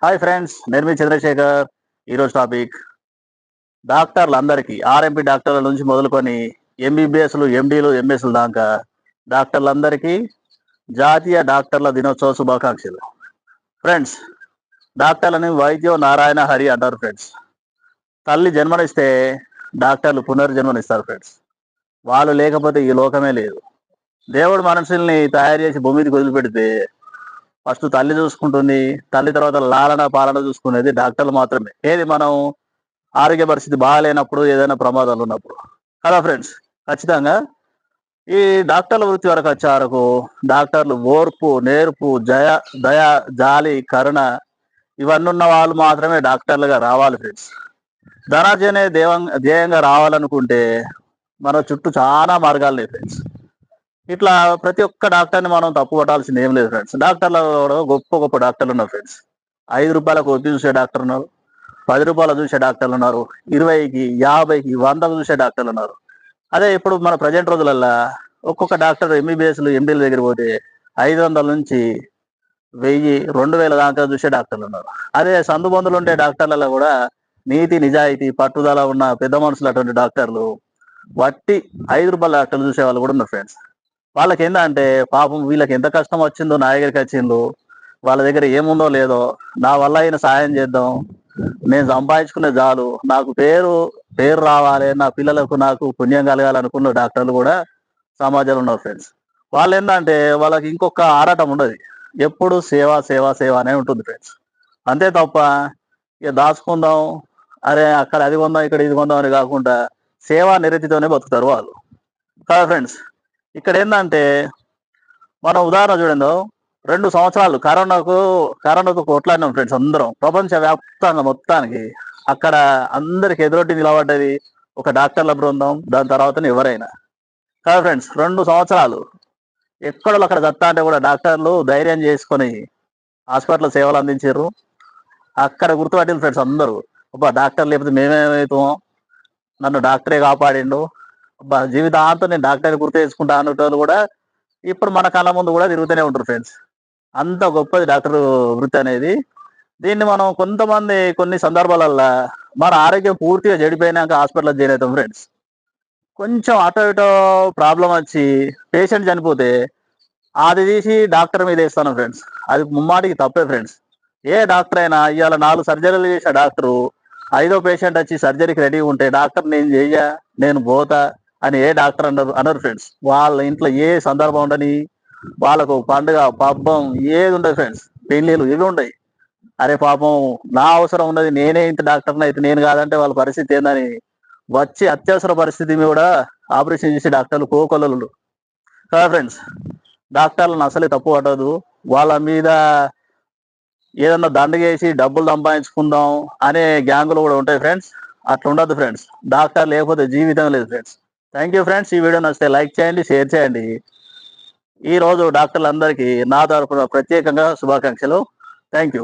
Hi friends, నేను మీ చంద్రశేఖర్. ఈరోజు topic డాక్టర్లందరికీ RMP డాక్టర్ల నుంచి మొదలుకొని ఎంబీబీఎస్లు, ఎండీలు, ఎంఎస్లు దాకా డాక్టర్లందరికీ జాతీయ డాక్టర్ల దినోత్సవ శుభాకాంక్షలు. ఫ్రెండ్స్, డాక్టర్లని వైద్యో నారాయణ హరి అంటారు ఫ్రెండ్స్. తల్లి జన్మనిస్తే డాక్టర్లు పునర్జన్మనిస్తారు ఫ్రెండ్స్. వాళ్ళు లేకపోతే ఈ లోకమే లేదు. దేవుడు మనుషుల్ని తయారు చేసి భూమి మీదకి వదిలిపెడితే ఫస్ట్ తల్లి చూసుకుంటుంది. తల్లి తర్వాత లాలన పాలన చూసుకునేది డాక్టర్లు మాత్రమే. ఏది మనం ఆరోగ్య పరిస్థితి బాగాలేనప్పుడు, ఏదైనా ప్రమాదాలు ఉన్నప్పుడు కదా ఫ్రెండ్స్. ఖచ్చితంగా ఈ డాక్టర్ల వృత్తి వరకు వచ్చే వరకు డాక్టర్లు ఓర్పు, నేర్పు, దయ, జాలి, కరుణ ఇవన్నీ ఉన్న వాళ్ళు మాత్రమే డాక్టర్లుగా రావాలి ఫ్రెండ్స్. ధనార్జనే ధ్యేయంగా రావాలనుకుంటే మన చుట్టూ చాలా మార్గాలు లేవు ఫ్రెండ్స్. ఇట్లా ప్రతి ఒక్క డాక్టర్ని మనం తప్పు పట్టాల్సింది ఏం లేదు ఫ్రెండ్స్. డాక్టర్లు కూడా గొప్ప గొప్ప డాక్టర్లు ఉన్నారు ఫ్రెండ్స్. 5 రూపాయలకు ఒత్తి చూసే డాక్టర్ ఉన్నారు, 10 రూపాయలు చూసే డాక్టర్లు ఉన్నారు, 20కి, 50కి, 100కు చూసే డాక్టర్లు ఉన్నారు. అదే ఇప్పుడు మన ప్రజెంట్ రోజులల్లా ఒక్కొక్క డాక్టర్ ఎంబీబీఎస్లు, ఎండీల దగ్గర పోతే 500 నుంచి 1000, 2000 దాకా చూసే డాక్టర్లు ఉన్నారు. అదే సందుబందులు ఉండే డాక్టర్లలో కూడా నీతి, నిజాయితీ, పట్టుదల ఉన్న పెద్ద మనుషులు అటువంటి డాక్టర్లు వట్టి 5 రూపాయల డాక్టర్లు చూసే వాళ్ళు కూడా ఉన్నారు ఫ్రెండ్స్. వాళ్ళకి ఏందంటే పాపం వీళ్ళకి ఎంత కష్టం వచ్చిందో నా దగ్గరికి వచ్చిందో, వాళ్ళ దగ్గర ఏముందో లేదో, నా వల్ల అయిన సాయం చేద్దాం, నేను సంపాదించుకునే చాలు, నాకు పేరు రావాలి, నా పిల్లలకు నాకు పుణ్యం కలగాలనుకున్న డాక్టర్లు కూడా సమాజంలో ఉన్నారు ఫ్రెండ్స్. వాళ్ళు ఏంటంటే వాళ్ళకి ఇంకొక ఆరాటం ఉండదు. ఎప్పుడు సేవ సేవ సేవ అనే ఉంటుంది ఫ్రెండ్స్. అంతే తప్ప ఇక దాచుకుందాం, అరే అక్కడ అది కొందాం, ఇక్కడ ఇది కొందాం అని కాకుండా సేవా నిరతితోనే బతుకుతారు వాళ్ళు కదా ఫ్రెండ్స్. ఇక్కడ ఏంటంటే మనం ఉదాహరణ చూడండి, 2 సంవత్సరాలు కరోనాకు కొట్లాడినాం ఫ్రెండ్స్. అందరం ప్రపంచ వ్యాప్తంగా మొత్తానికి అక్కడ అందరికి ఎదురొట్టి నిలబడ్డది ఒక డాక్టర్ల బృందం, దాని తర్వాత ఎవరైనా కదా ఫ్రెండ్స్. 2 సంవత్సరాలు ఎక్కడో అక్కడ దత్తా అంటే కూడా డాక్టర్లు ధైర్యం చేసుకొని హాస్పిటల్ సేవలు అందించారు. అక్కడ గుర్తుపట్టిన ఫ్రెండ్స్ అందరూ, అబ్బా డాక్టర్ లేకపోతే మేమేమవుతామో, నన్ను డాక్టరే కాపాడిండు, అబ్బా జీవితాంతం నేను డాక్టర్ని గుర్తు చేసుకుంటా అనేటోళ్ళు కూడా ఇప్పుడు మన కళ్ళ ముందు కూడా తిరుగుతూనే ఉంటారు ఫ్రెండ్స్. అంత గొప్పది డాక్టర్ వృత్తి అనేది. దీన్ని మనం కొంతమంది కొన్ని సందర్భాలల్లో మన ఆరోగ్యం పూర్తిగా చెడిపోయినాక హాస్పిటల్ జాయిన్ అవుతాం ఫ్రెండ్స్. కొంచెం అటో ఇటో ప్రాబ్లం వచ్చి పేషెంట్ చనిపోతే అది తీసి డాక్టర్ మీద వేస్తాను ఫ్రెండ్స్. అది ముమ్మాటికి తప్పే ఫ్రెండ్స్. ఏ డాక్టర్ అయినా ఇవాళ 4 సర్జరీలు చేసిన డాక్టరు 5వ పేషెంట్ వచ్చి సర్జరీకి రెడీ ఉంటే డాక్టర్ నేను పోతా అని ఏ డాక్టర్ అన్నారు ఫ్రెండ్స్. వాళ్ళ ఇంట్లో ఏ సందర్భం ఉండని, వాళ్ళకు పండుగ పబ్బం ఏది ఉండదు ఫ్రెండ్స్, పెళ్ళిళ్ళు ఇవి ఉండయి. అరే పాపం నా అవసరం ఉన్నది, నేనే ఇంత డాక్టర్ని అయితే నేను కాదంటే వాళ్ళ పరిస్థితి ఏందని వచ్చి అత్యవసర పరిస్థితి కూడా ఆపరేషన్ చేసే డాక్టర్లు కోకొల్లలు కదా ఫ్రెండ్స్. డాక్టర్లను అసలే తప్పు పట్టదు. వాళ్ళ మీద ఏదన్నా దండగేసి డబ్బులు సంపాదించుకుందాం అనే గ్యాంగులు కూడా ఉంటాయి ఫ్రెండ్స్. అట్లా ఉండదు ఫ్రెండ్స్. డాక్టర్ లేకపోతే జీవితం లేదు ఫ్రెండ్స్. Thank you friends. ఈ వీడియో నచ్చితే లైక్ చేయండి, షేర్ చేయండి. ఈ రోజు డాక్టర్లందరికీ నా తరపున ప్రత్యేకంగా శుభాకాంక్షలు. Thank you.